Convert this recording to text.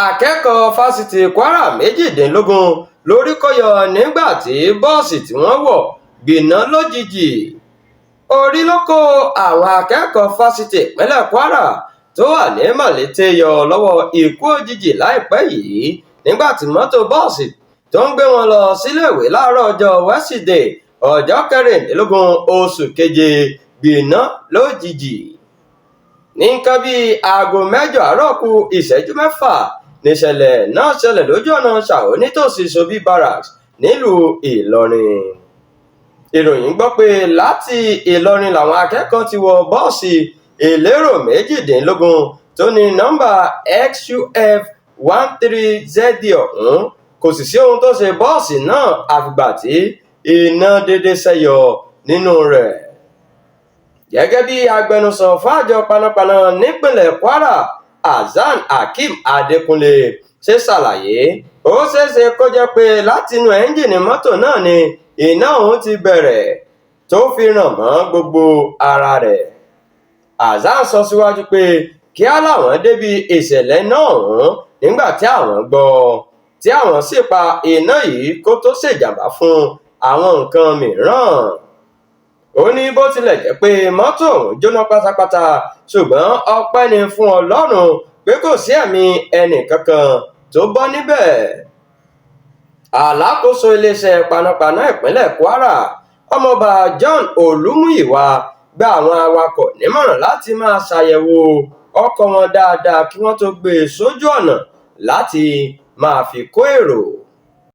akẹ́kọ̀ọ́ fásitì Kwara méjìdínlógún lórí kó yọ nígbà tí bọ́ọ̀sì tí wọ́n wọ̀ gbiná lójijì. Orí ló kó àwọn akẹ́kọ̀ọ́ fásitì ìpínlẹ̀ Kwara tó wà ní Mọ̀lété yọ lọ́wọ́ ikú òjijì láìpẹ́ yìí nígbà tí mọ́tò bọ́ọ̀sì tó ń gbé wọn lọ síléèwé láàárọ̀ ọjọ́ wẹ́sídẹ̀ẹ́ ọjọ́ 24 oṣù keje gbiná lójijì. Ní nǹkan bíi aago 8 àárọ̀ kù ìṣẹ́jú 6 níṣẹ̀lẹ̀ náà ṣẹlẹ̀ lójú ọ̀nà Ṣàó nítòsí Sobi Barracks nílùú Ìlọrin. Ìròyìn gbọ́ pé láti Ìlọrin làwọn akẹ́kọ̀ọ́ ti wọ bọ́ọ̀sì elérò méjìdínlógún tó ní nọ́mbà XUF 13ZD ọ̀hún. Kò sì sí ohun tó ṣe bọ́ọ̀sì náà àfìgbà tí iná dédé ṣẹ́yọ nínú rẹ̀. Gẹ́gẹ́ bí agbẹnusọ fún àjọ panápaná nípínlẹ̀ Kwara Hasan Hakeem Adékúnlé ṣe ṣàlàyé, ó ṣeéṣe kó jẹ́ pé látinú ẹ́ńjìnì mọ́tò náà ni iná ọ̀hún ti bẹ̀rẹ̀ tó fi ràn mọ́ gbogbo ara rẹ̀. Hasan sọ síwájú pé kíá làwọn débi ìṣẹ̀lẹ̀ náà ọ̀hún nígbà tí àwọn gbọ́ tí àwọn sì pa iná yìí kó tó ṣèjàmbá fún àwọn nǹkan mìíràn. Ó ní bó tilẹ̀ jẹ́ pé mọ́tò ọ̀hún jóná pátápátá ṣùgbọ́n ọpẹ́ ni fún Ọlọ́run pé kò sí ẹ̀mí ẹnì kankan tó bọ́ níbẹ̀. Alákòóso iléeṣẹ́ panápaná ìpínlẹ̀ Kwara Ọmọọba John Olúmúyìwá gba àwọn awakọ̀ nímọ̀ràn láti máa ṣàyẹ̀wò ọkọ̀ wọn dáadáa kí wọ́n tó gbé e sójú ọ̀nà láti máa fi kó èrò.